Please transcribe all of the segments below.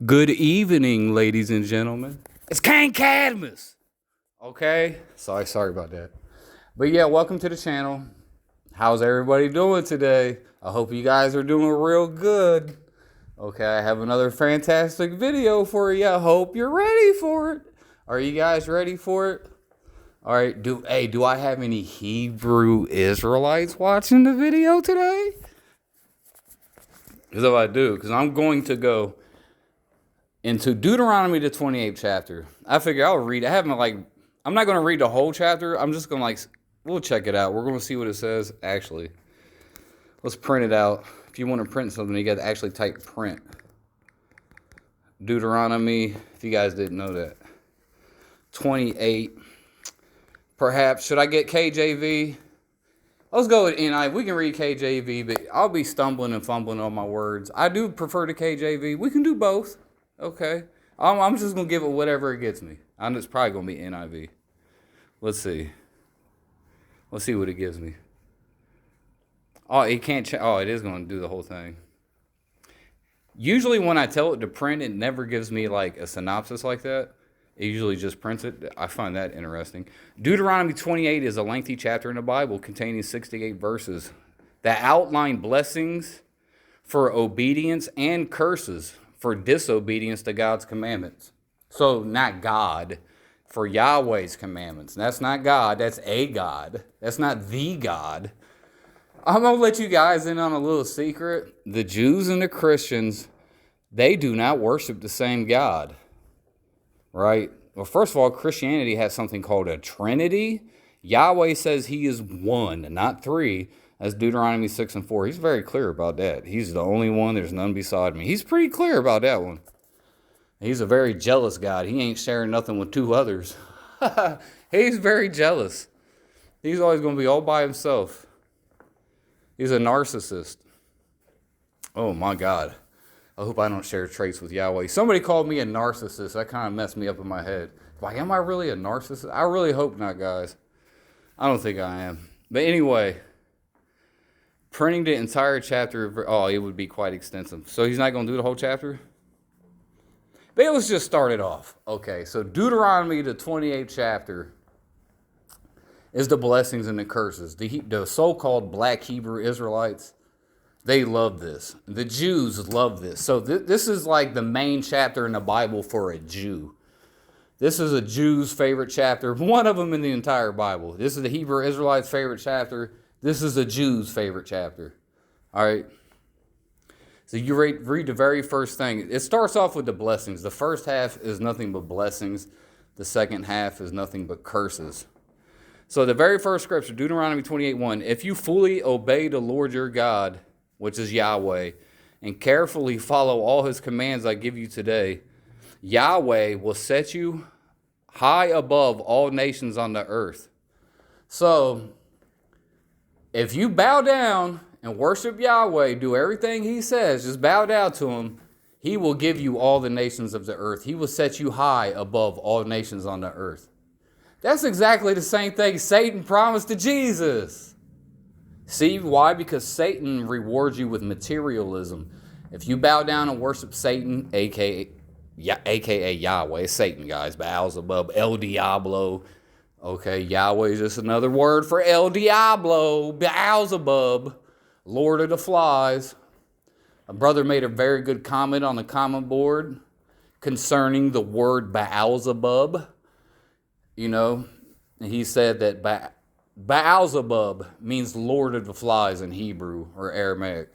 Good evening, ladies and gentlemen. It's King Cadmus. Okay? Sorry about that. But yeah, welcome to the channel. How's everybody doing today? I hope you guys are doing real good. Okay, I have another fantastic video for you. I hope you're ready for it. Are you guys ready for it? All right, do I have any Hebrew Israelites watching the video today? Because if I do, because I'm going to go into Deuteronomy, the 28th chapter. I figure I'll read. I'm not going to read the whole chapter. I'm just going to we'll check it out. We're going to see what it says. Actually, let's print it out. If you want to print something, you got to actually type print. Deuteronomy, if you guys didn't know that. 28. Perhaps, should I get KJV? Let's go with NIV. We can read KJV, but I'll be stumbling and fumbling on my words. I do prefer the KJV. We can do both. Okay. I'm just going to give it whatever it gets me. It's probably going to be NIV. Let's see. Let's see what it gives me. Oh, it can't it is going to do the whole thing. Usually when I tell it to print, it never gives me like a synopsis like that. It usually just prints it. I find that interesting. Deuteronomy 28 is a lengthy chapter in the Bible containing 68 verses that outline blessings for obedience and curses for disobedience to God's commandments. So not God, for Yahweh's commandments. That's not God. That's a God. That's not the God. I'm going to let you guys in on a little secret. The Jews and the Christians, they do not worship the same God. Right? Well, first of all, Christianity has something called a Trinity. Yahweh says he is one, not three. That's Deuteronomy 6 and 4. He's very clear about that. He's the only one. There's none beside me. He's pretty clear about that one. He's a very jealous God. He ain't sharing nothing with two others. He's very jealous. He's always going to be all by himself. He's a narcissist. Oh, my God. I hope I don't share traits with Yahweh. Somebody called me a narcissist. That kind of messed me up in my head. Am I really a narcissist? I really hope not, guys. I don't think I am. But anyway, printing the entire chapter, it would be quite extensive. So he's not going to do the whole chapter? But let's just start it off. Okay, so Deuteronomy, the 28th chapter, is the blessings and the curses. The so-called black Hebrew Israelites, they love this. The Jews love this. So this is like the main chapter in the Bible for a Jew. This is a Jew's favorite chapter. One of them in the entire Bible. This is the Hebrew Israelites' favorite chapter. This is a Jew's favorite chapter. All right. So you read the very first thing. It starts off with the blessings. The first half is nothing but blessings. The second half is nothing but curses. So the very first scripture, Deuteronomy 28:1, if you fully obey the Lord your God, which is Yahweh, and carefully follow all his commands I give you today, Yahweh will set you high above all nations on the earth. So, if you bow down and worship Yahweh, do everything he says, just bow down to him, he will give you all the nations of the earth. He will set you high above all nations on the earth. That's exactly the same thing Satan promised to Jesus. See why? Because Satan rewards you with materialism. If you bow down and worship Satan, aka Yahweh, Satan, guys, Beelzebub, El Diablo. Okay, Yahweh is just another word for El Diablo, Beelzebub, Lord of the Flies. A brother made a very good comment on the comment board concerning the word Beelzebub. And he said that Beelzebub means Lord of the Flies in Hebrew or Aramaic.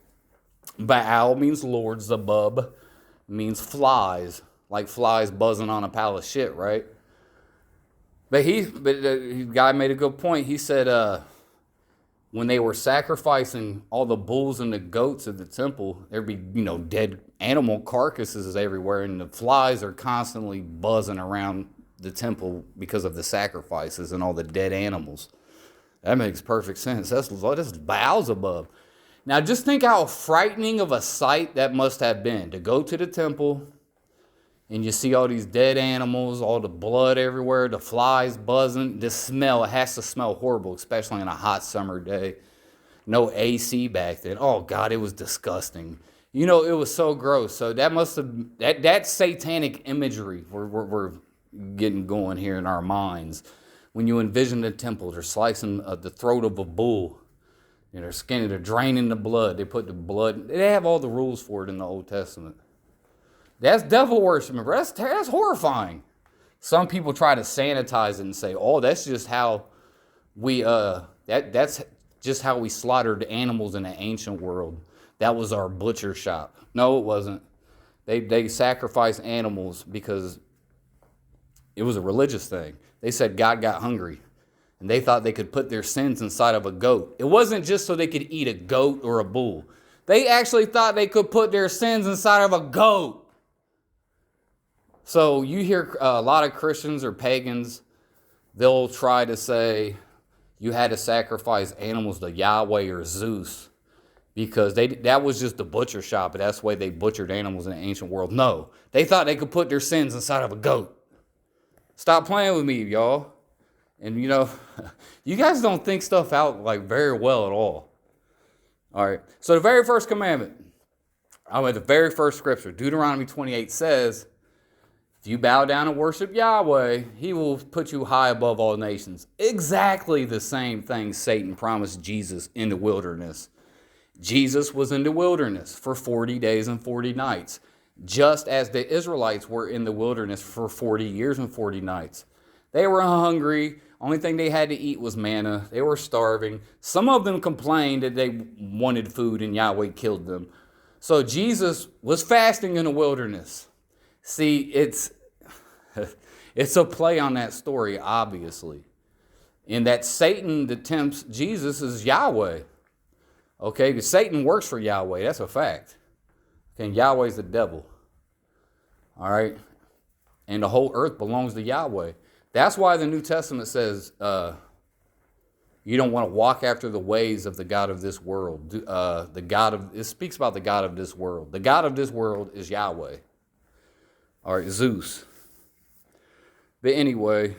Baal means Lord, Zebub means flies, like flies buzzing on a pile of shit, right? But the guy made a good point. He said when they were sacrificing all the bulls and the goats at the temple, there'd be, dead animal carcasses everywhere, and the flies are constantly buzzing around the temple because of the sacrifices and all the dead animals. That makes perfect sense. That's Beelzebub. Now just think how frightening of a sight that must have been to go to the temple and you see all these dead animals, all the blood everywhere, the flies buzzing. The smell, it has to smell horrible, especially on a hot summer day. No AC back then. Oh God, it was disgusting. It was so gross. So that must have, that satanic imagery we're getting going here in our minds. When you envision the temple, they're slicing the throat of a bull. They're skinning, they're draining the blood. They put the blood, they have all the rules for it in the Old Testament. That's devil worship, bro. That's horrifying. Some people try to sanitize it and say, oh, that's just how we, that's just how we slaughtered animals in the ancient world. That was our butcher shop. No, it wasn't. They sacrificed animals because it was a religious thing. They said God got hungry, and they thought they could put their sins inside of a goat. It wasn't just so they could eat a goat or a bull. They actually thought they could put their sins inside of a goat. So you hear a lot of Christians or pagans, they'll try to say you had to sacrifice animals to Yahweh or Zeus because that was just the butcher shop, and that's the way they butchered animals in the ancient world. No, they thought they could put their sins inside of a goat. Stop playing with me, y'all. And you guys don't think stuff out like very well at all. All right. So the very first commandment, the very first scripture, Deuteronomy 28 says, if you bow down and worship Yahweh, he will put you high above all nations. Exactly the same thing Satan promised Jesus in the wilderness. Jesus was in the wilderness for 40 days and 40 nights, just as the Israelites were in the wilderness for 40 years and 40 nights. They were hungry. Only thing they had to eat was manna. They were starving. Some of them complained that they wanted food and Yahweh killed them. So Jesus was fasting in the wilderness. See, it's a play on that story, obviously. In that Satan that tempts Jesus is Yahweh. Okay, because Satan works for Yahweh. That's a fact. And Yahweh's the devil. All right? And the whole earth belongs to Yahweh. That's why the New Testament says you don't want to walk after the ways of the God of this world. It speaks about the God of this world. The God of this world is Yahweh. All right, Zeus. But anyway,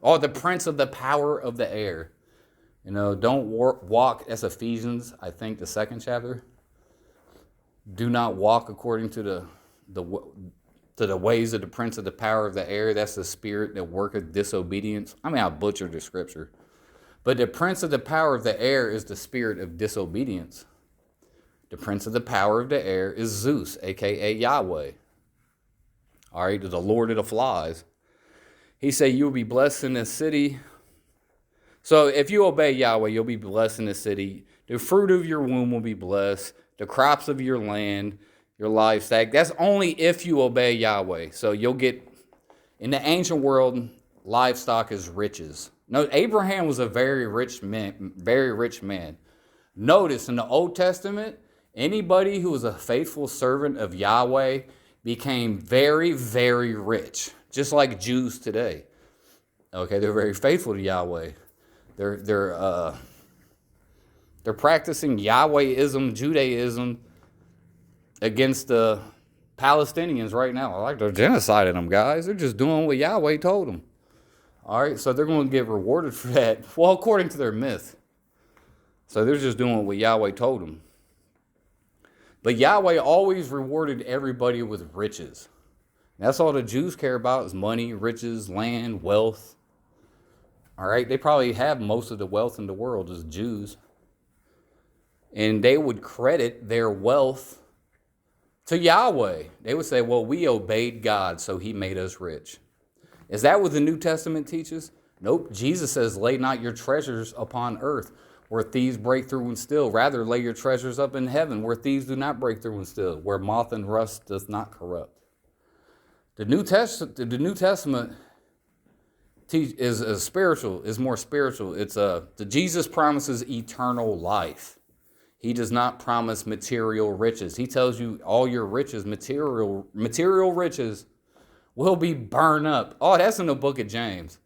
the prince of the power of the air. Don't walk, that's Ephesians, I think, the 2nd chapter. Do not walk according to the ways of the prince of the power of the air. That's the spirit that worketh disobedience. I butchered the scripture. But the prince of the power of the air is the spirit of disobedience. The prince of the power of the air is Zeus, a.k.a. Yahweh. All right, the Lord of the flies. He said, you will be blessed in the city. So if you obey Yahweh, you'll be blessed in the city. The fruit of your womb will be blessed. The crops of your land, your livestock. That's only if you obey Yahweh. So you'll get, in the ancient world, livestock is riches. No, Abraham was a very rich man. Notice in the Old Testament, anybody who was a faithful servant of Yahweh became very, very rich. Just like Jews today. Okay, they're very faithful to Yahweh. They're practicing Yahwehism, Judaism against the Palestinians right now. They're genociding them, guys. They're just doing what Yahweh told them. All right, so they're going to get rewarded for that. Well, according to their myth. So they're just doing what Yahweh told them. But Yahweh always rewarded everybody with riches. That's all the Jews care about is money, riches, land, wealth. All right, they probably have most of the wealth in the world as Jews. And they would credit their wealth to Yahweh. They would say, well, we obeyed God, so he made us rich. Is that what the New Testament teaches? Nope. Jesus says, lay not your treasures upon earth, where thieves break through and steal. Rather, lay your treasures up in heaven, where thieves do not break through and steal, where moth and rust doth not corrupt. The New Testament is spiritual, is more spiritual. It's the Jesus promises eternal life. He does not promise material riches. He tells you all your riches, material riches, will be burned up. Oh, that's in the book of James.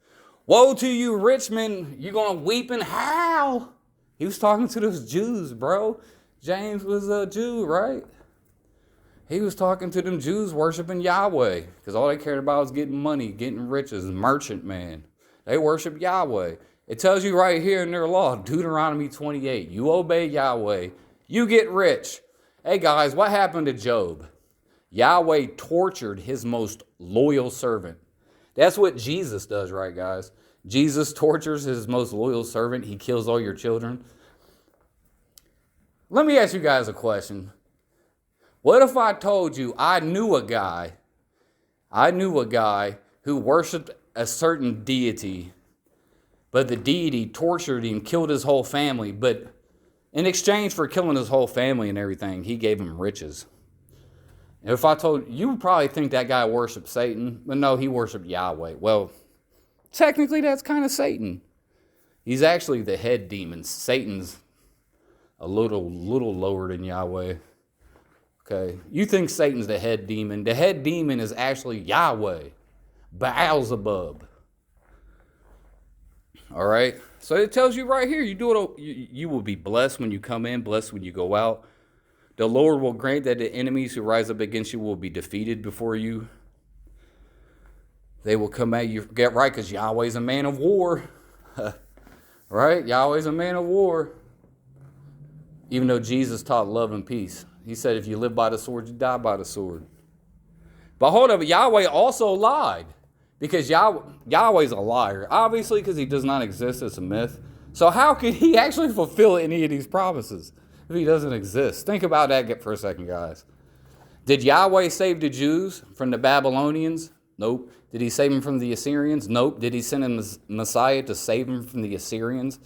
Woe to you, rich men! You're gonna weep and howl. He was talking to those Jews, bro. James was a Jew, right? He was talking to them Jews worshiping Yahweh because all they cared about was getting money, getting riches, merchant man. They worship Yahweh. It tells you right here in their law, Deuteronomy 28, you obey Yahweh, you get rich. Hey guys, what happened to Job? Yahweh tortured his most loyal servant. That's what Jesus does, right, guys? Jesus tortures his most loyal servant. He kills all your children. Let me ask you guys a question. What if I told you I knew a guy who worshiped a certain deity, but the deity tortured him, killed his whole family, but in exchange for killing his whole family and everything, he gave him riches? If I told you, would probably think that guy worshiped Satan, but no, he worshiped Yahweh. Well, technically that's kind of Satan. He's actually the head demon. Satan's a little lower than Yahweh. Okay, you think Satan's the head demon. The head demon is actually Yahweh, Beelzebub. All right, so it tells you right here, you will be blessed when you come in, blessed when you go out. The Lord will grant that the enemies who rise up against you will be defeated before you. They will come at you. Get right, because Yahweh's a man of war. Right? Yahweh's a man of war. Even though Jesus taught love and peace. He said, if you live by the sword, you die by the sword. But hold up, Yahweh also lied. Because Yahweh's a liar. Obviously, because he does not exist as a myth. So how could he actually fulfill any of these promises if he doesn't exist? Think about that for a second, guys. Did Yahweh save the Jews from the Babylonians? Nope. Did he save them from the Assyrians? Nope. Did he send a Messiah to save them from the Assyrians,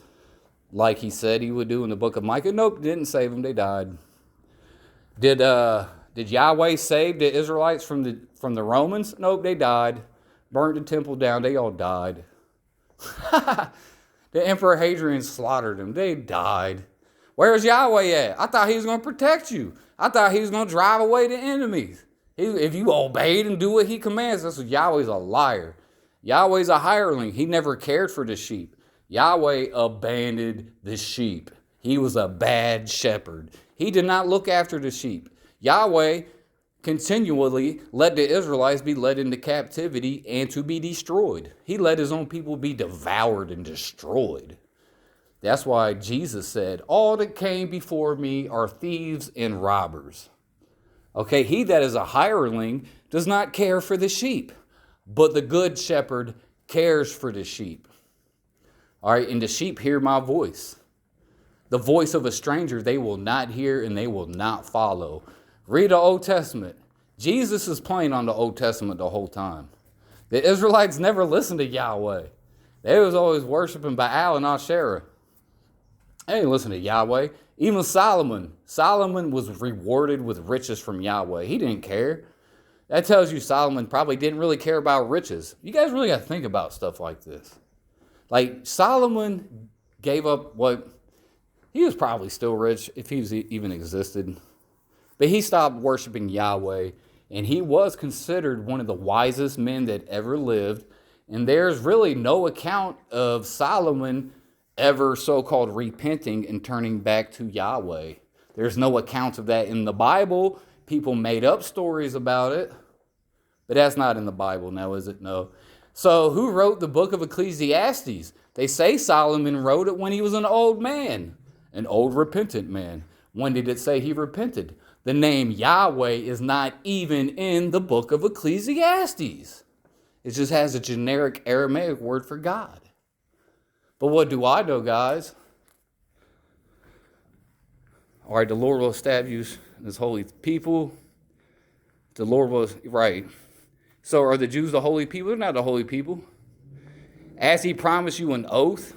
like he said he would do in the book of Micah? Nope, didn't save them. They died. Did Yahweh save the Israelites from the Romans? Nope, they died. Burnt the temple down. They all died. The Emperor Hadrian slaughtered them. They died. Where's Yahweh at? I thought he was going to protect you. I thought he was going to drive away the enemies. If you obeyed and do what he commands, that's what Yahweh's a liar. Yahweh's a hireling. He never cared for the sheep. Yahweh abandoned the sheep. He was a bad shepherd. He did not look after the sheep. Yahweh continually let the Israelites be led into captivity and to be destroyed. He let his own people be devoured and destroyed. That's why Jesus said, all that came before me are thieves and robbers. Okay, he that is a hireling does not care for the sheep, but the good shepherd cares for the sheep. All right, and the sheep hear my voice. The voice of a stranger they will not hear and they will not follow. Read the Old Testament. Jesus is playing on the Old Testament the whole time. The Israelites never listened to Yahweh. They was always worshiping Baal and Asherah. They didn't listen to Yahweh. Even Solomon. Solomon was rewarded with riches from Yahweh. He didn't care. That tells you Solomon probably didn't really care about riches. You guys really got to think about stuff like this. Like, Solomon gave up he was probably still rich if he even existed. But he stopped worshiping Yahweh, and he was considered one of the wisest men that ever lived. And there's really no account of Solomon ever so-called repenting and turning back to Yahweh. There's no accounts of that in the Bible. People made up stories about it. But that's not in the Bible now, is it? No. So who wrote the book of Ecclesiastes? They say Solomon wrote it when he was an old man, an old repentant man. When did it say he repented? The name Yahweh is not even in the book of Ecclesiastes. It just has a generic Aramaic word for God. But what do I know, guys? All right, the Lord will establish his holy people. The Lord will, right. So are the Jews the holy people? They're not the holy people. As he promised you an oath,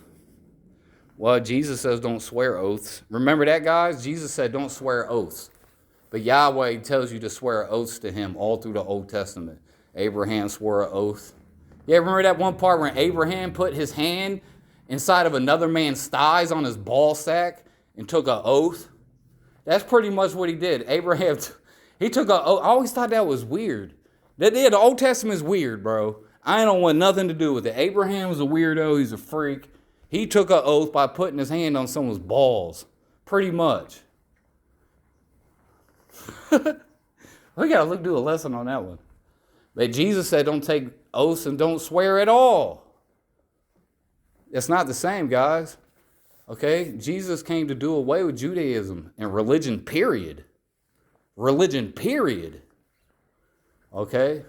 well, Jesus says don't swear oaths. Remember that, guys? Jesus said don't swear oaths. But Yahweh tells you to swear oaths to him all through the Old Testament. Abraham swore an oath. Yeah, remember that one part where Abraham put his hand inside of another man's thighs on his ball sack and took an oath? That's pretty much what he did. Abraham, he took an oath. I always thought that was weird. The Old Testament is weird, bro. I don't want nothing to do with it. Abraham was a weirdo. He's a freak. He took an oath by putting his hand on someone's balls. Pretty much. We got to do a lesson on that one. But Jesus said don't take oaths and don't swear at all. It's not the same, guys. Okay? Jesus came to do away with Judaism and religion, period. religion, period. Okay?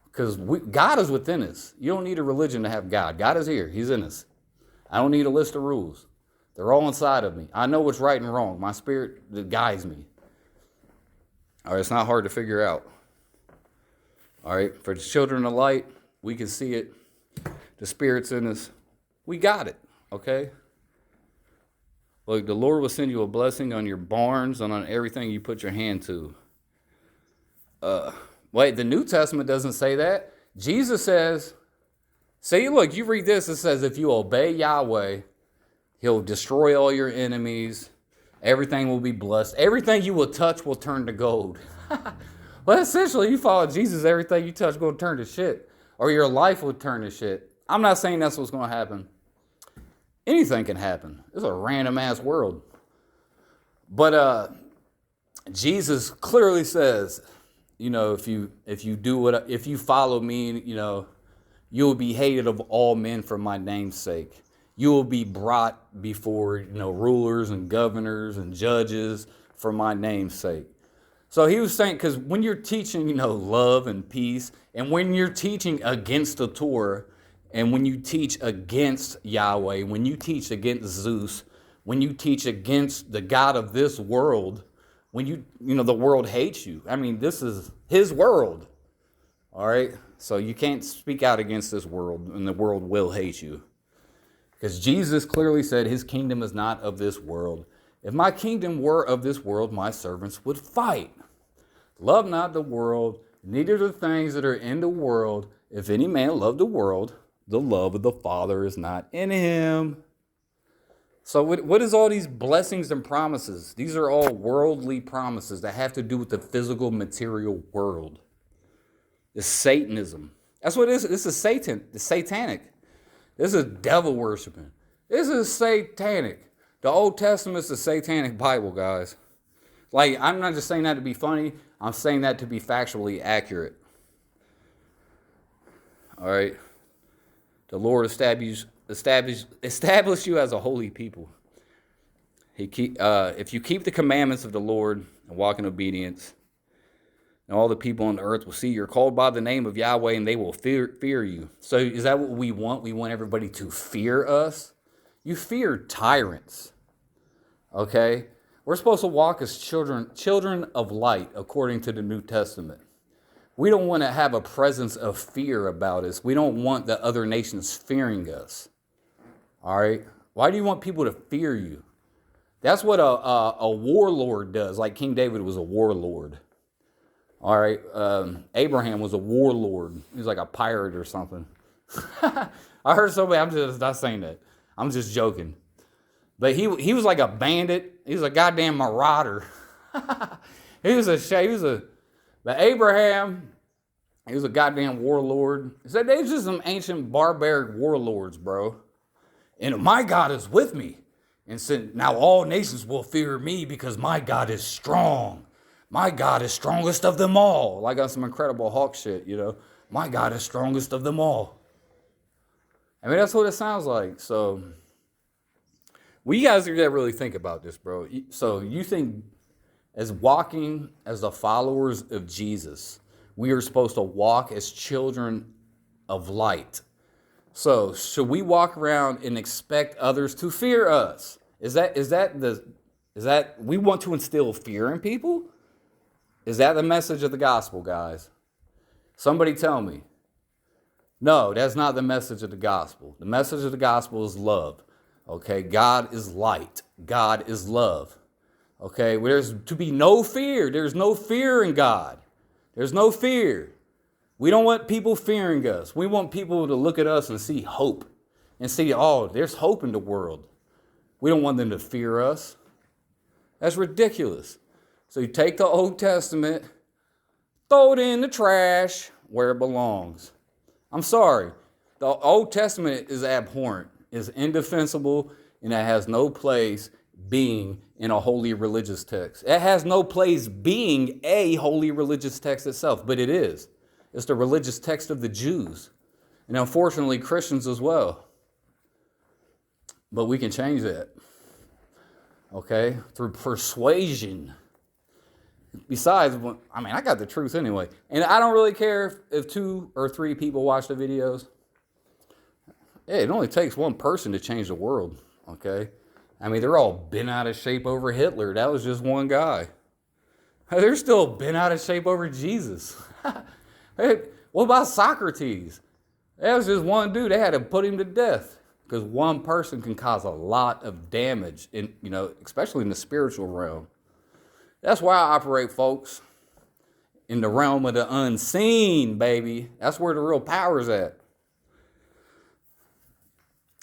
Because God is within us. You don't need a religion to have God. God is here. He's in us. I don't need a list of rules. They're all inside of me. I know what's right and wrong. My spirit guides me. All right, it's not hard to figure out. All right, for the children of light, we can see it. The spirit's in us. We got it, okay? Look, the Lord will send you a blessing on your barns and on everything you put your hand to. Wait, the New Testament doesn't say that. Jesus says, see, look, you read this, it says, if you obey Yahweh, he'll destroy all your enemies. Everything will be blessed. Everything you will touch will turn to gold. Well, essentially, you follow Jesus, everything you touch will turn to shit. Or your life will turn to shit. I'm not saying that's what's going to happen. Anything can happen. It's a random-ass world. But Jesus clearly says, you know, if you follow me, you know, you will be hated of all men for my name's sake. You will be brought before, you know, rulers and governors and judges for my name's sake. So he was saying, because when you're teaching, you know, love and peace, and when you're teaching against the Torah, and when you teach against Yahweh, when you teach against Zeus, when you teach against the God of this world, when you know, the world hates you. I mean, this is his world. All right? So you can't speak out against this world, and the world will hate you. Because Jesus clearly said his kingdom is not of this world. If my kingdom were of this world, my servants would fight. Love not the world, neither the things that are in the world. If any man love the world, the love of the Father is not in him. So what is all these blessings and promises? These are all worldly promises that have to do with the physical, material world. It's Satanism. That's what it is. This is Satan. It's satanic. This is devil worshiping. This is satanic. The Old Testament is the satanic Bible, guys. Like, I'm not just saying that to be funny. I'm saying that to be factually accurate. All right. The Lord establish you as a holy people. If you keep the commandments of the Lord and walk in obedience, and all the people on the earth will see you're called by the name of Yahweh, and they will fear you. So is that what we want? We want everybody to fear us? You fear tyrants. Okay? We're supposed to walk as children of light, according to the New Testament. We don't want to have a presence of fear about us. We don't want the other nations fearing us. All right? Why do you want people to fear you? That's what a warlord does, like King David was a warlord. All right? Abraham was a warlord. He was like a pirate or something. I heard somebody, I'm just not saying that. I'm just joking. But he was like a bandit. He was a goddamn marauder. But Abraham, he was a goddamn warlord. He said they was just some ancient barbaric warlords, bro. And my God is with me. And said, now all nations will fear me because my God is strong. My God is strongest of them all. Like on some Incredible Hulk shit, you know. My God is strongest of them all. I mean, that's what it sounds like. So, well, you guys gotta really think about this, bro. So you think as walking as the followers of Jesus, we are supposed to walk as children of light. So should we walk around and expect others to fear us? Is that we want to instill fear in people? Is that the message of the gospel, guys? Somebody tell me. No, that's not the message of the gospel. The message of the gospel is love. Okay, God is light. God is love. Okay, there's to be no fear. There's no fear in God. There's no fear. We don't want people fearing us. We want people to look at us and see hope and see, oh, there's hope in the world. We don't want them to fear us. That's ridiculous. So you take the Old Testament, throw it in the trash where it belongs. I'm sorry. The Old Testament is abhorrent, is indefensible, and it has no place being in a holy religious text. It has no place being a holy religious text itself, but it is. It's the religious text of the Jews, and unfortunately Christians as well. But we can change that, okay, through persuasion. Besides, I got the truth anyway. And I don't really care if 2 or 3 people watch the videos. Hey, it only takes one person to change the world, okay? They're all bent out of shape over Hitler. That was just one guy. They're still bent out of shape over Jesus. Hey, what about Socrates? That was just one dude. They had to put him to death because one person can cause a lot of damage, especially in the spiritual realm. That's why I operate, folks, in the realm of the unseen, baby. That's where the real power's at.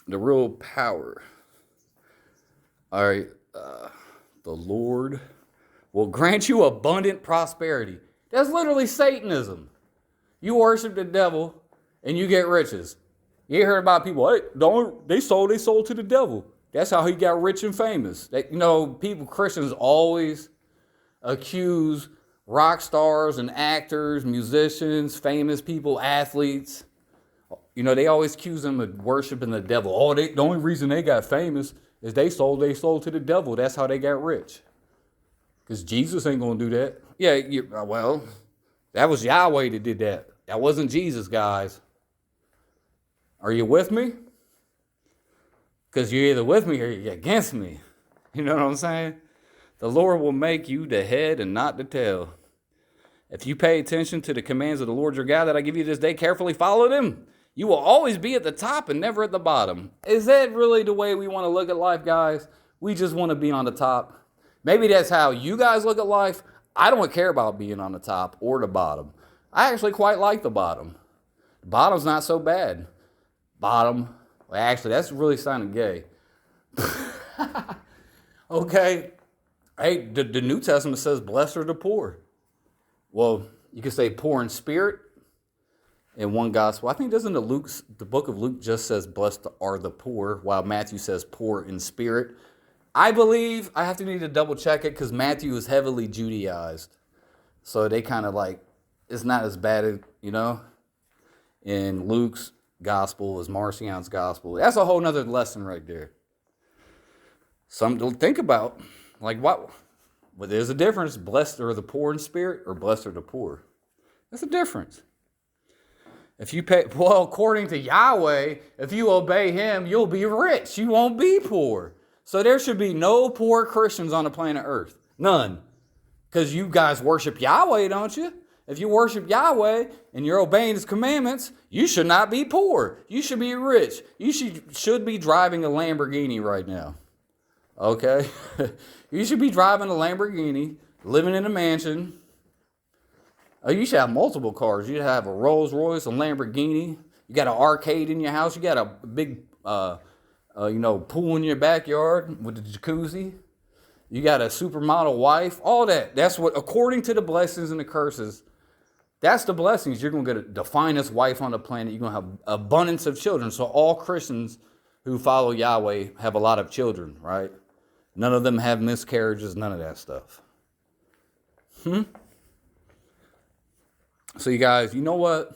The real power. All right. The Lord will grant you abundant prosperity. That's literally Satanism. You worship the devil and you get riches. You heard about people, hey, they sold to the devil. That's how he got rich and famous. Christians always accuse rock stars and actors, musicians, famous people, athletes. They always accuse them of worshiping the devil. Oh, the only reason they got famous is they sold to the devil. That's how they got rich. Because Jesus ain't going to do that. Yeah, that was Yahweh that did that. That wasn't Jesus, guys. Are you with me? Because you're either with me or you're against me. You know what I'm saying? The Lord will make you the head and not the tail. If you pay attention to the commands of the Lord your God that I give you this day, carefully follow them. You will always be at the top and never at the bottom. Is that really the way we want to look at life, guys? We just want to be on the top. Maybe that's how you guys look at life. I don't care about being on the top or the bottom. I actually quite like the bottom. The bottom's not so bad. Bottom. Well, actually, that's really sounding gay. Okay. Hey, the New Testament says, blessed are the poor. Well, you could say poor in spirit in one gospel. I think the book of Luke just says, blessed are the poor, while Matthew says poor in spirit. I believe, I have to need to double check it because Matthew is heavily Judaized. So they kind of it's not as bad as, in Luke's gospel as Marcion's gospel. That's a whole nother lesson right there. Something to think about. What? Well, there's a difference. Blessed are the poor in spirit or blessed are the poor. That's a difference. If you according to Yahweh, if you obey him, you'll be rich. You won't be poor. So there should be no poor Christians on the planet Earth. None. Because you guys worship Yahweh, don't you? If you worship Yahweh and you're obeying his commandments, you should not be poor. You should be rich. You should be driving a Lamborghini right now. Okay? You should be driving a Lamborghini, living in a mansion. Oh, you should have multiple cars. You should have a Rolls Royce, a Lamborghini. You got an arcade in your house. You got a big, pool in your backyard with a jacuzzi. You got a supermodel wife. All that. That's what, according to the blessings and the curses, that's the blessings. You're going to get the finest wife on the planet. You're going to have abundance of children. So all Christians who follow Yahweh have a lot of children, right? None of them have miscarriages, none of that stuff. So you guys, you know what?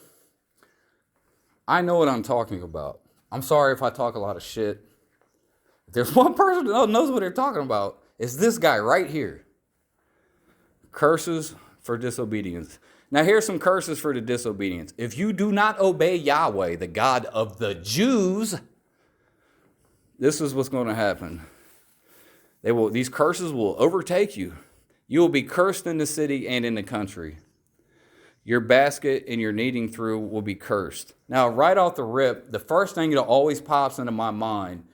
I know what I'm talking about. I'm sorry if I talk a lot of shit. If there's one person that knows what they're talking about, it's this guy right here. Curses for disobedience. Now here's some curses for the disobedience. If you do not obey Yahweh, the God of the Jews, this is what's going to happen. These curses will overtake you. You will be cursed in the city and in the country. Your basket and your kneading through will be cursed. Now, right off the rip, the first thing that always pops into my mind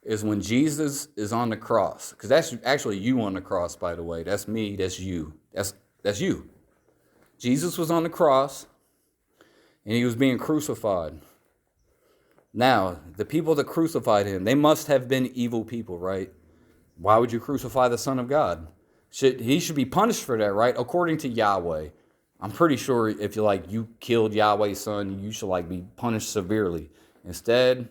is when Jesus is on the cross. Because that's actually you on the cross, by the way. That's me, that's you. That's you. Jesus was on the cross, and he was being crucified. Now, the people that crucified him, they must have been evil people, right? Why would you crucify the Son of God? He should be punished for that, right? According to Yahweh. I'm pretty sure if you killed Yahweh's son, you should be punished severely. Instead,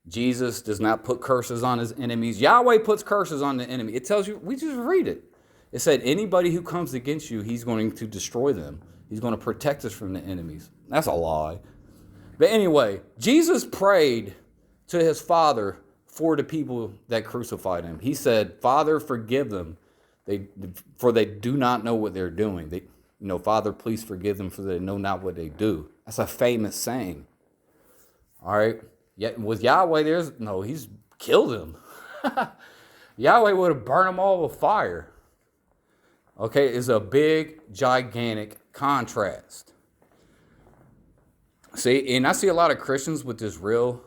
Jesus does not put curses on his enemies. Yahweh puts curses on the enemy. It tells you, we just read it. It said anybody who comes against you, he's going to destroy them. He's going to protect us from the enemies. That's a lie. But anyway, Jesus prayed to his Father for the people that crucified him. He said, Father, forgive them. For they do not know what they're doing. Father, please forgive them, for they know not what they do. That's a famous saying. All right. Yet with Yahweh, he's killed them. Yahweh would have burned them all with fire. Okay, it's a big, gigantic contrast. See, and I see a lot of Christians with this real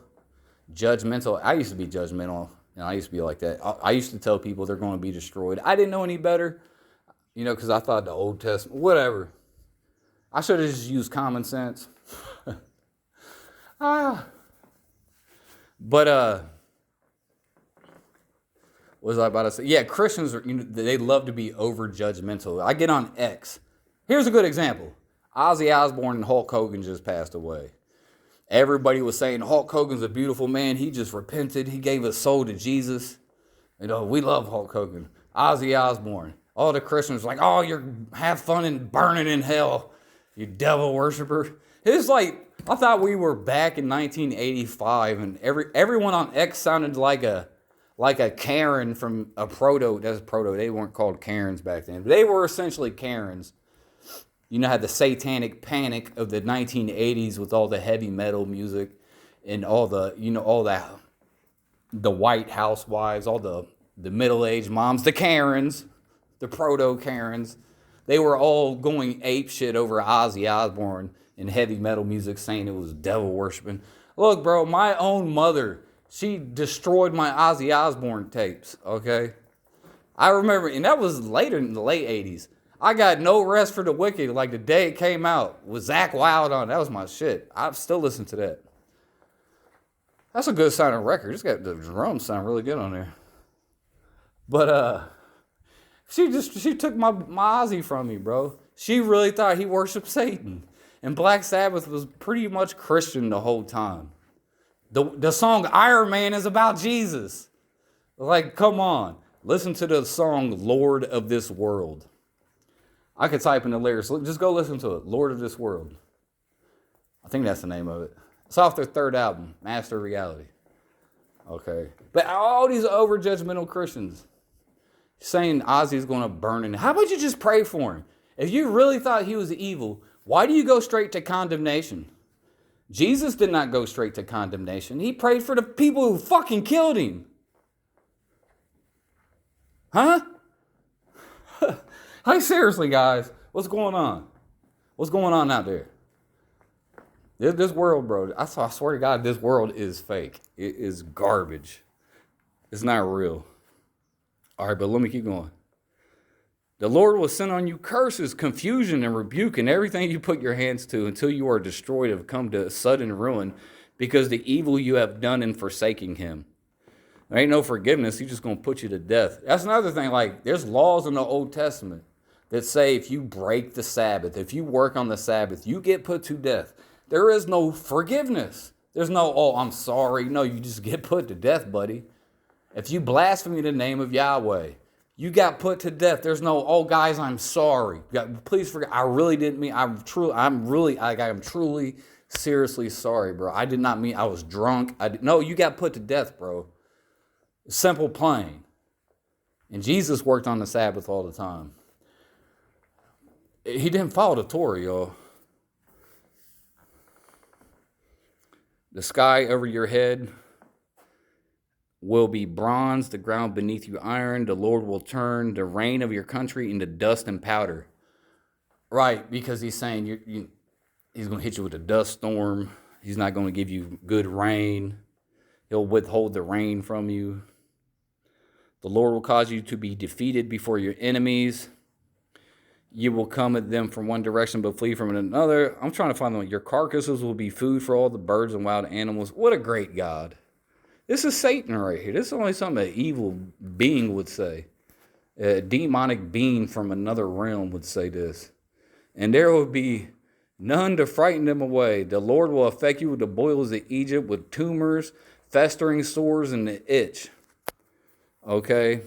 judgmental. I used to be judgmental, and I used to be like that. I used to tell people they're going to be destroyed. I didn't know any better, because I thought the Old Testament, whatever. I should have just used common sense. But, what was I about to say? Yeah, Christians, they love to be over judgmental. I get on X. Here's a good example. Ozzy Osbourne and Hulk Hogan just passed away. Everybody was saying Hulk Hogan's a beautiful man. He just repented. He gave his soul to Jesus. We love Hulk Hogan. Ozzy Osbourne. All the Christians like, oh, have fun and burning in hell, you devil worshiper. It's like, I thought we were back in 1985, and everyone on X sounded like a Karen from a proto. That's proto. They weren't called Karens back then. But they were essentially Karens. Had the satanic panic of the 1980s with all the heavy metal music and all the, all that, the white housewives, all the middle-aged moms, the Karens, the proto-Karens. They were all going ape shit over Ozzy Osbourne and heavy metal music, saying it was devil worshiping. Look, bro, my own mother, she destroyed my Ozzy Osbourne tapes, okay? I remember, and that was later in the late 80s. I got No Rest for the Wicked, like the day it came out, with Zakk Wylde on. That was my shit. I still listen to that. That's a good sounding record. It's got the drums sound really good on there. But she took my Ozzy from me, bro. She really thought he worshiped Satan. And Black Sabbath was pretty much Christian the whole time. The song Iron Man is about Jesus. Like, come on. Listen to the song Lord of This World. I could type in the lyrics. Just go listen to it. Lord of This World. I think that's the name of it. It's off their third album, Master of Reality. Okay. But all these over-judgmental Christians saying Ozzy's going to burn in. How about you just pray for him? If you really thought he was evil, why do you go straight to condemnation? Jesus did not go straight to condemnation. He prayed for the people who fucking killed him. Huh? Hey, seriously, guys, what's going on? What's going on out there? This world, bro, I swear to God, this world is fake. It is garbage. It's not real. All right, but let me keep going. The Lord will send on you curses, confusion, and rebuke, and everything you put your hands to until you are destroyed and come to sudden ruin because the evil you have done in forsaking him. There ain't no forgiveness. He's just going to put you to death. That's another thing. Like, there's laws in the Old Testament that say if you break the Sabbath, if you work on the Sabbath, you get put to death. There is no forgiveness. There's no, oh, I'm sorry. No, you just get put to death, buddy. If you blaspheme the name of Yahweh, you got put to death. There's no, oh, guys, I'm sorry. Please forget. I really didn't mean, I'm truly, seriously sorry, bro. I did not mean, I was drunk. No, you got put to death, bro. Simple, plain. And Jesus worked on the Sabbath all the time. He didn't follow the Torah, y'all. The sky over your head will be bronze, the ground beneath you iron. The Lord will turn the rain of your country into dust and powder. Right, because he's saying he's going to hit you with a dust storm. He's not going to give you good rain. He'll withhold the rain from you. The Lord will cause you to be defeated before your enemies. You will come at them from one direction, but flee from another. I'm trying to find one. Your carcasses will be food for all the birds and wild animals. What a great God. This is Satan right here. This is only something an evil being would say. A demonic being from another realm would say this. And there will be none to frighten them away. The Lord will affect you with the boils of Egypt, with tumors, festering sores, and the itch. Okay?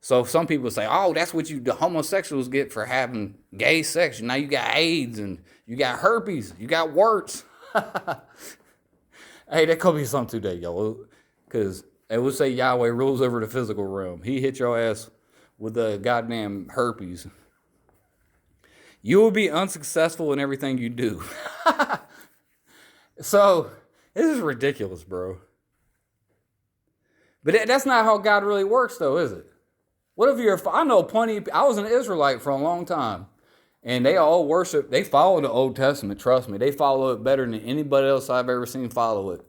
So some people say, oh, that's what the homosexuals get for having gay sex. Now you got AIDS and you got herpes. You got warts. Hey, that could be something today, y'all. Because it would say Yahweh rules over the physical realm. He hit your ass with the goddamn herpes. You will be unsuccessful in everything you do. So, this is ridiculous, bro. But that's not how God really works, though, is it? What if you're, I know plenty, I was an Israelite for a long time. And they all worship, they follow the Old Testament, trust me. They follow it better than anybody else I've ever seen follow it.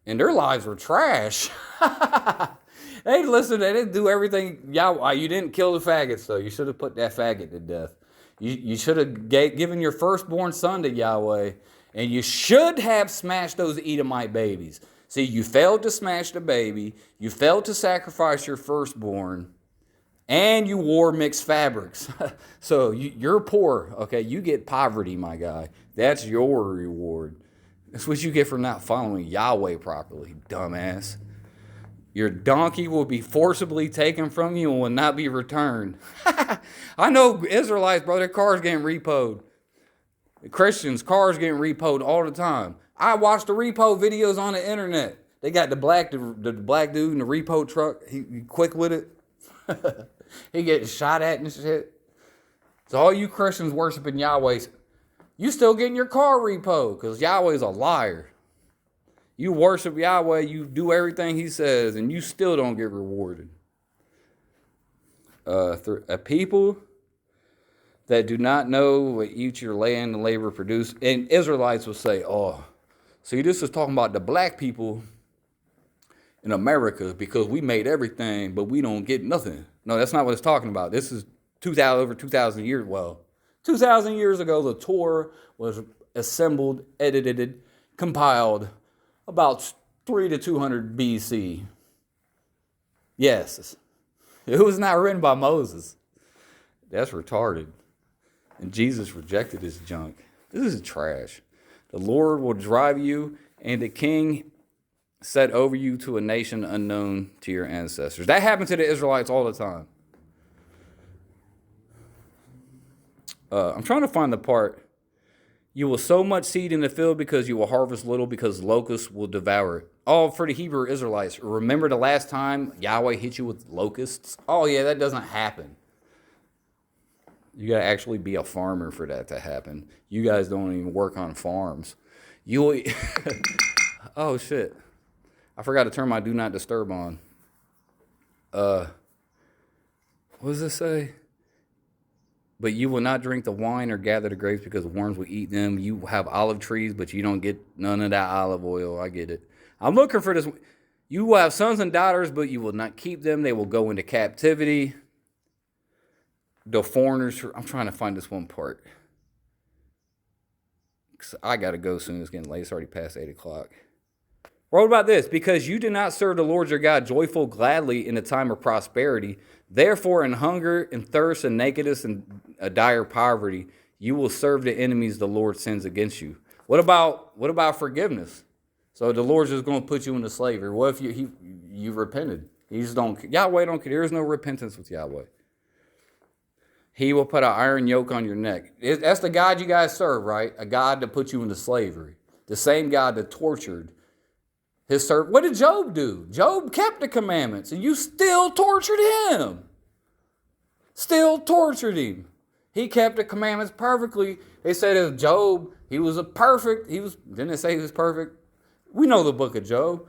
And their lives were trash. They listen, they didn't do everything. Yahweh, you didn't kill the faggots, though. You should have put that faggot to death. You should have given your firstborn son to Yahweh. And you should have smashed those Edomite babies. See, you failed to smash the baby. You failed to sacrifice your firstborn. And you wore mixed fabrics. So you're poor, okay? You get poverty, my guy. That's your reward. That's what you get for not following Yahweh properly, dumbass. Your donkey will be forcibly taken from you and will not be returned. I know Israelites, bro, their cars getting repoed. Christians, cars getting repoed all the time. I watch the repo videos on the internet. They got the black dude in the repo truck. He quick with it. He getting shot at and shit. So all you Christians worshiping Yahweh, you still getting your car repoed because Yahweh's a liar. You worship Yahweh, you do everything he says, and you still don't get rewarded. A people that do not know what each your land and labor produce. And Israelites will say, oh, see, this is talking about the black people in America because we made everything, but we don't get nothing. No, that's not what it's talking about. This is over 2,000 years. Well, 2,000 years ago, the Torah was assembled, edited, compiled about 300 to 200 BC. Yes, it was not written by Moses. That's retarded. And Jesus rejected this junk. This is trash. The Lord will drive you, and the king set over you to a nation unknown to your ancestors. That happened to the Israelites all the time. I'm trying to find the part. You will sow much seed in the field because you will harvest little because locusts will devour it. Oh, for the Hebrew Israelites, remember the last time Yahweh hit you with locusts? Oh, yeah, that doesn't happen. You got to actually be a farmer for that to happen. You guys don't even work on farms. Oh, shit. I forgot to turn my do not disturb on. What does this say? But you will not drink the wine or gather the grapes because worms will eat them. You have olive trees, but you don't get none of that olive oil. I get it. I'm looking for this. You will have sons and daughters, but you will not keep them. They will go into captivity. The foreigners, I'm trying to find this one part. I got to go soon. It's getting late. It's already past 8 o'clock. What about this? Because you did not serve the Lord your God joyful gladly in the time of prosperity. Therefore, in hunger and thirst and nakedness and a dire poverty, you will serve the enemies the Lord sends against you. What about forgiveness? So the Lord's just going to put you into slavery. What if you repented? Yahweh don't care. There is no repentance with Yahweh. He will put an iron yoke on your neck. That's the God you guys serve, right? A God that put you into slavery. The same God that tortured his servant. What did Job do? Job kept the commandments, and you still tortured him. Still tortured him. He kept the commandments perfectly. They said of Job, didn't they say he was perfect? We know the book of Job.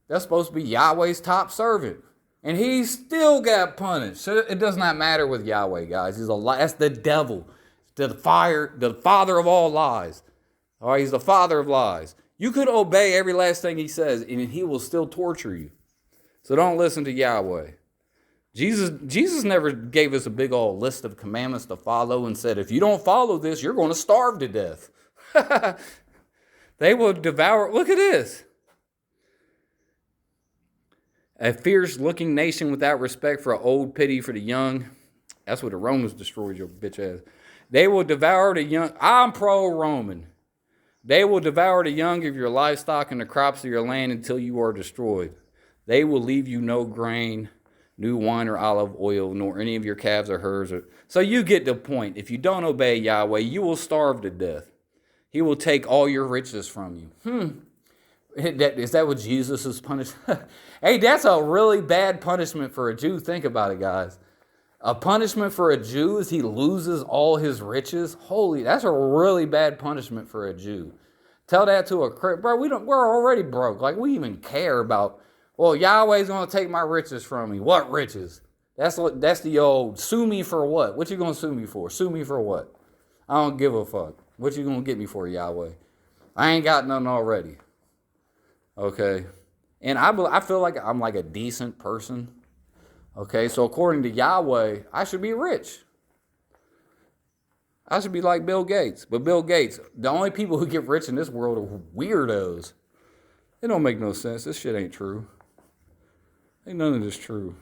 That's supposed to be Yahweh's top servant. And he still got punished. So it does not matter with Yahweh, guys. That's the devil. The father of all lies. All right, he's the father of lies. You could obey every last thing he says, and he will still torture you. So don't listen to Yahweh. Jesus never gave us a big old list of commandments to follow and said, if you don't follow this, you're going to starve to death. They will devour. Look at this. A fierce-looking nation without respect for old pity for the young. That's what the Romans destroyed your bitch ass. They will devour the young. I'm pro-Roman. They will devour the young of your livestock and the crops of your land until you are destroyed. They will leave you no grain, new wine or olive oil, nor any of your calves or herds. So you get the point. If you don't obey Yahweh, you will starve to death. He will take all your riches from you. Is that what Jesus is punished? Hey, that's a really bad punishment for a Jew. Think about it, guys. A punishment for a Jew is he loses all his riches. Holy, that's a really bad punishment for a Jew. Tell that to a bro. We're already broke. Like, we even care about. Well, Yahweh's gonna take my riches from me. What riches? That's the old sue me for what? What you gonna sue me for? Sue me for what? I don't give a fuck. What you gonna get me for, Yahweh? I ain't got nothing already. Okay, and I feel like I'm like a decent person. Okay, so according to Yahweh, I should be rich. I should be like Bill Gates. But Bill Gates, the only people who get rich in this world are weirdos. It don't make no sense. This shit ain't true. Ain't none of this true.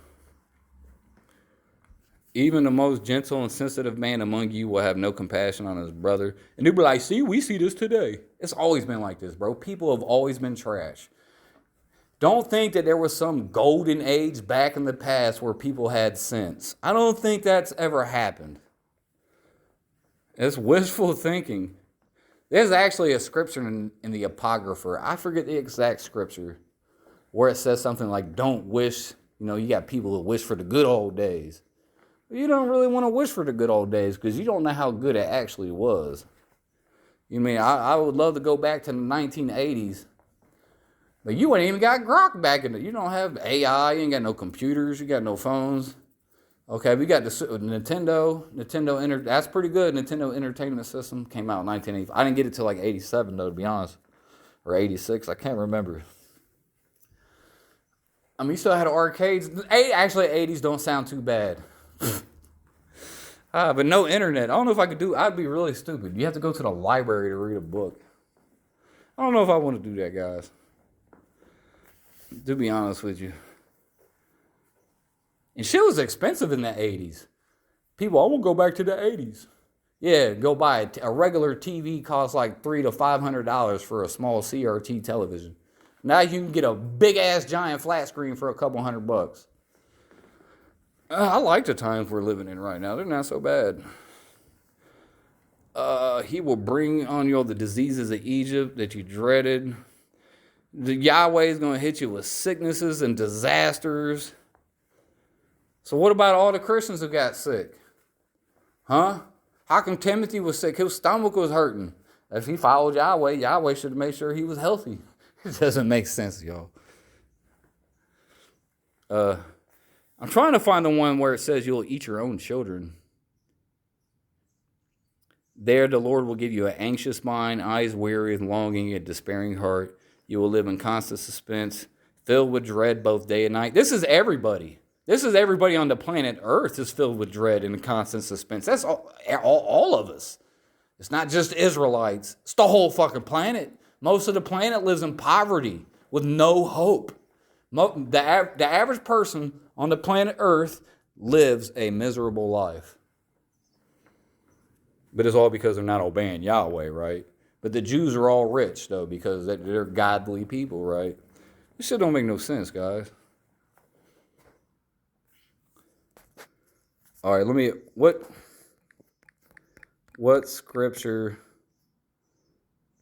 Even the most gentle and sensitive man among you will have no compassion on his brother. And they'll be like, see, we see this today. It's always been like this, bro. People have always been trash. Don't think that there was some golden age back in the past where people had sense. I don't think that's ever happened. It's wishful thinking. There's actually a scripture in the Apocrypha. I forget the exact scripture where it says something like, don't wish, you got people who wish for the good old days. You don't really want to wish for the good old days because you don't know how good it actually was. I would love to go back to the 1980s. But you ain't even got Grok back in it. You don't have AI. You ain't got no computers. You got no phones. Okay, we got the Nintendo. That's pretty good. Nintendo Entertainment System came out in 1980. I didn't get it till like 87 though, to be honest, or 86. I can't remember. You still had arcades. Actually, 80s don't sound too bad. But no internet. I don't know if I could do. I'd be really stupid. You have to go to the library to read a book. I don't know if I want to do that, guys. To be honest with you. And shit was expensive in the 80s. People, I won't go back to the 80s. Yeah, go buy a regular TV costs like $300 to $500 for a small CRT television. Now you can get a big ass giant flat screen for a couple $100. I like the times we're living in right now. They're not so bad. He will bring on you all the diseases of Egypt that you dreaded. The Yahweh is going to hit you with sicknesses and disasters. So what about all the Christians who got sick? Huh? How come Timothy was sick? His stomach was hurting. If he followed Yahweh, Yahweh should have made sure he was healthy. It doesn't make sense, y'all. I'm trying to find the one where it says you'll eat your own children. There the Lord will give you an anxious mind, eyes weary with longing, a despairing heart. You will live in constant suspense, filled with dread both day and night. This is everybody. This is everybody on the planet Earth is filled with dread and constant suspense. That's all of us. It's not just Israelites. It's the whole fucking planet. Most of the planet lives in poverty with no hope. The average person on the planet Earth lives a miserable life. But it's all because they're not obeying Yahweh, right? But the Jews are all rich, though, because they're godly people, right? This shit don't make no sense, guys. All right, what scripture?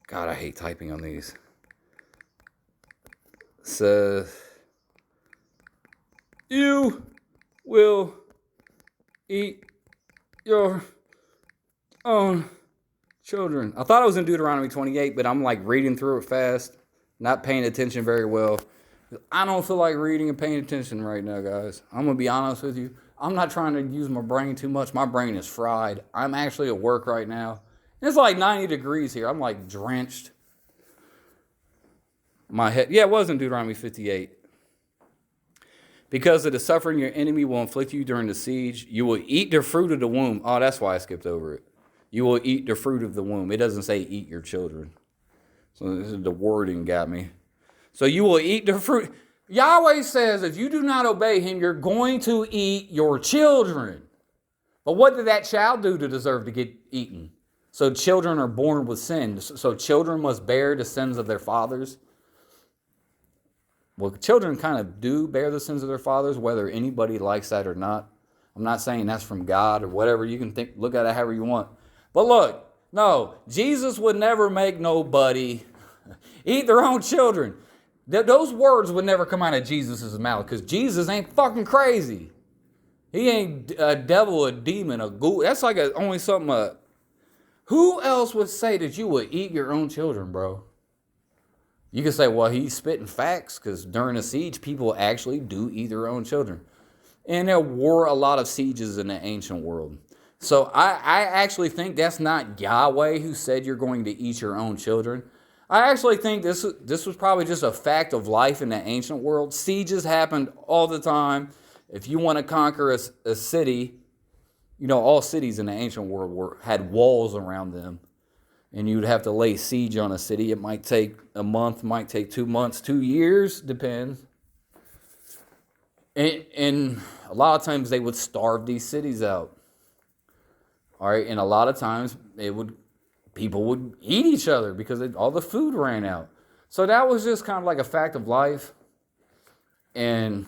God, I hate typing on these. Says, you will eat your own children. I thought I was in Deuteronomy 28, but I'm like reading through it fast, not paying attention very well. I don't feel like reading and paying attention right now, guys. I'm going to be honest with you. I'm not trying to use my brain too much. My brain is fried. I'm actually at work right now. It's like 90 degrees here. I'm like drenched. My head, it was in Deuteronomy 58. Because of the suffering your enemy will inflict you during the siege, you will eat the fruit of the womb. Oh, that's why I skipped over it. You will eat the fruit of the womb. It doesn't say eat your children. So this is the wording got me. So you will eat the fruit. Yahweh says if you do not obey him, you're going to eat your children. But what did that child do to deserve to get eaten? So children are born with sin. So children must bear the sins of their fathers. Well, children kind of do bear the sins of their fathers, whether anybody likes that or not. I'm not saying that's from God or whatever. You can look at it however you want. But look, no, Jesus would never make nobody eat their own children. Those words would never come out of Jesus' mouth because Jesus ain't fucking crazy. He ain't a devil, a demon, a ghoul. That's like only something. Who else would say that you would eat your own children, bro? You can say, well, he's spitting facts, because during a siege, people actually do eat their own children. And there were a lot of sieges in the ancient world. So I actually think that's not Yahweh who said you're going to eat your own children. I actually think this was probably just a fact of life in the ancient world. Sieges happened all the time. If you want to conquer a city, all cities in the ancient world had walls around them. And you'd have to lay siege on a city. It might take a month, might take 2 months, 2 years, depends. And a lot of times they would starve these cities out. All right, and a lot of times people would eat each other because all the food ran out. So that was just kind of like a fact of life. And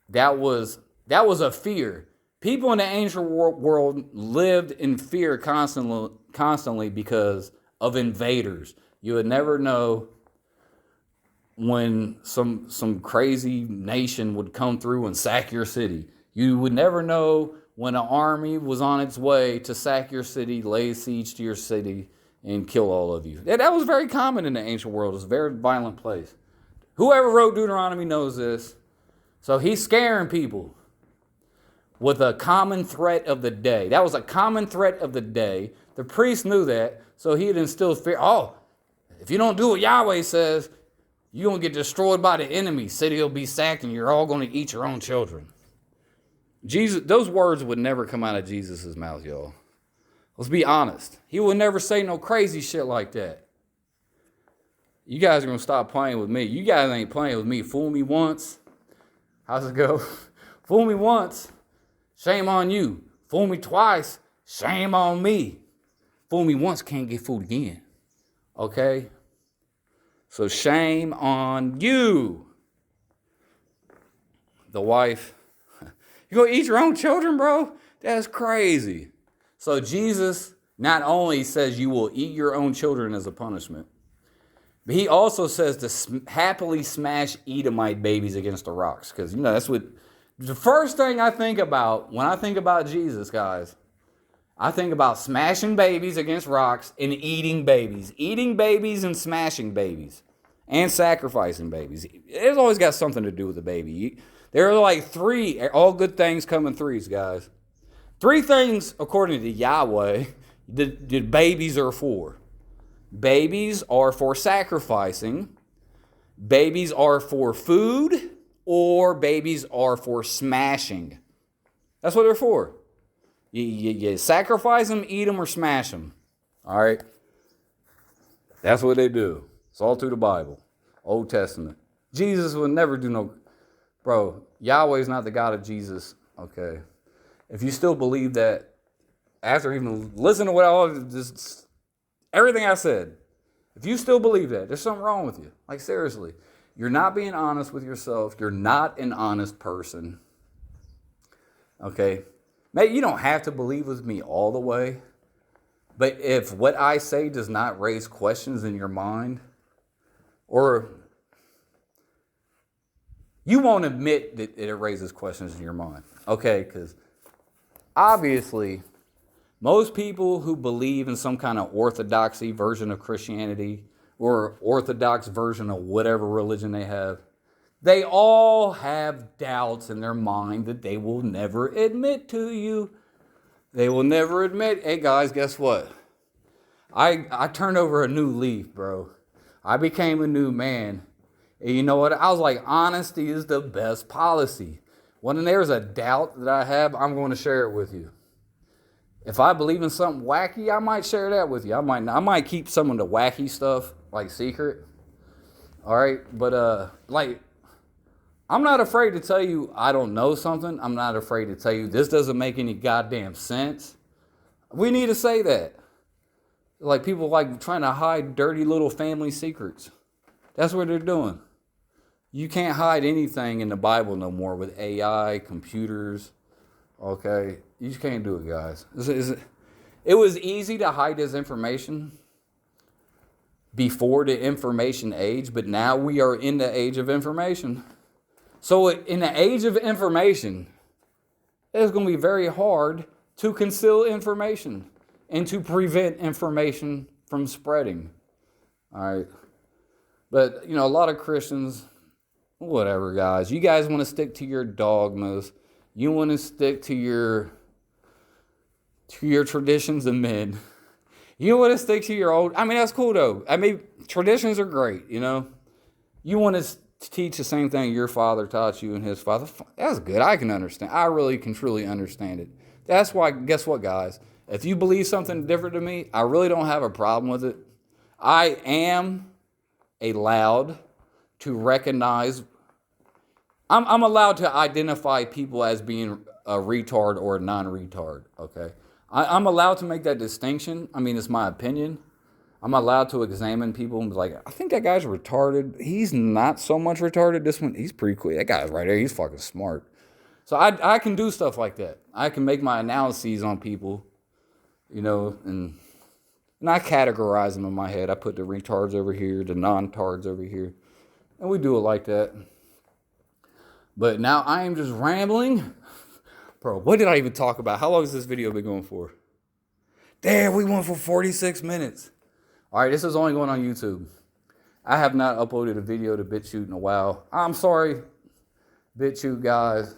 that was a fear. People in the ancient world lived in fear constantly because of invaders. You would never know when some crazy nation would come through and sack your city. You would never know when an army was on its way to sack your city, lay siege to your city, and kill all of you. That was very common in the ancient world. It was a very violent place. Whoever wrote Deuteronomy knows this. So he's scaring people with a common threat of the day. That was a common threat of the day. The priest knew that, so he'd instill fear. Oh, if you don't do what Yahweh says, you're going to get destroyed by the enemy. City will be sacked, and you're all going to eat your own children. Jesus, those words would never come out of Jesus' mouth, y'all. Let's be honest. He would never say no crazy shit like that. You guys are going to stop playing with me. You guys ain't playing with me. Fool me once. How's it go? Fool me once. Shame on you. Fool me twice. Shame on me. Fool me once, can't get fooled again. Okay? So shame on you. The wife. You gonna eat your own children, bro? That's crazy. So Jesus not only says you will eat your own children as a punishment, but he also says to happily smash Edomite babies against the rocks. Because, that's what the first thing I think about when I think about Jesus, guys. I think about smashing babies against rocks and eating babies. Eating babies and smashing babies. And sacrificing babies. It's always got something to do with the baby. There are like 3, all good things come in 3s, guys. 3 things, according to Yahweh, that babies are for. Babies are for sacrificing. Babies are for food. Or babies are for smashing. That's what they're for. You sacrifice them, eat them, or smash them. All right? That's what they do. It's all through the Bible. Old Testament. Jesus would never do no... Bro, Yahweh's not the God of Jesus. Okay? If you still believe that, after even listening to what everything I said, if you still believe that, there's something wrong with you. Like, seriously. You're not being honest with yourself. You're not an honest person. Okay? Maybe you don't have to believe with me all the way. But if what I say does not raise questions in your mind, or you won't admit that it raises questions in your mind. Okay? Because obviously, most people who believe in some kind of orthodoxy version of Christianity, or orthodox version of whatever religion they have, they all have doubts in their mind that they will never admit to you. They will never admit, hey guys, guess what? I turned over a new leaf, bro. I became a new man. And you know what? I was like, honesty is the best policy. When there's a doubt that I have, I'm going to share it with you. If I believe in something wacky, I might share that with you. I might keep some of the wacky stuff like secret. All right, but I'm not afraid to tell you I don't know something. I'm not afraid to tell you this doesn't make any goddamn sense. We need to say that. Like people like trying to hide dirty little family secrets. That's what they're doing. You can't hide anything in the Bible no more with AI, computers. Okay, you just can't do it, guys. It was easy to hide this information before the information age, but now we are in the age of information. So in the age of information, it's going to be very hard to conceal information and to prevent information from spreading. All right. But, a lot of Christians, whatever, guys. You guys want to stick to your dogmas. You want to stick to your traditions of men. You want to stick to your old. I mean, that's cool, though. I mean, traditions are great, You want to teach the same thing your father taught you and his father. That's good. I can understand. I really can truly understand it. That's why, guess what, guys? If you believe something different to me, I really don't have a problem with it. I am allowed to recognize, I'm allowed to identify people as being a retard or a non-retard, okay? I'm allowed to make that distinction. I mean, it's my opinion. I'm allowed to examine people and be like, I think that guy's retarded. He's not so much retarded. This one, he's pretty cool. That guy's right there. He's fucking smart. So I can do stuff like that. I can make my analyses on people, and I categorize them in my head. I put the retards over here, the non-tards over here. And we do it like that. But now I am just rambling. Bro, what did I even talk about? How long has this video been going for? Damn, we went for 46 minutes. All right, this is only going on YouTube. I have not uploaded a video to BitChute in a while. I'm sorry, BitChute guys.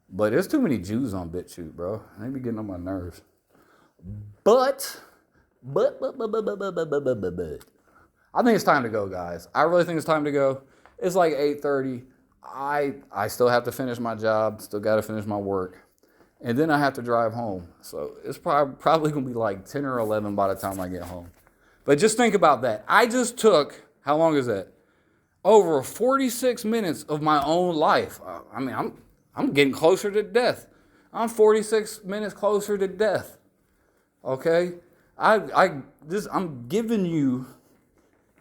But there's too many Jews on BitChute, bro. They be getting on my nerves. But, I think it's time to go, guys. I really think it's time to go. It's like 8:30. I still have to finish my job. Still got to finish my work. And then I have to drive home. So it's probably going to be like 10 or 11 by the time I get home. But just think about that. I just took, how long is that? Over 46 minutes of my own life. I mean, I'm getting closer to death. I'm 46 minutes closer to death. Okay? I'm giving you,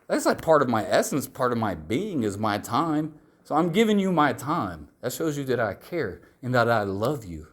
that's like part of my essence, part of my being is my time. So I'm giving you my time. That shows you that I care and that I love you.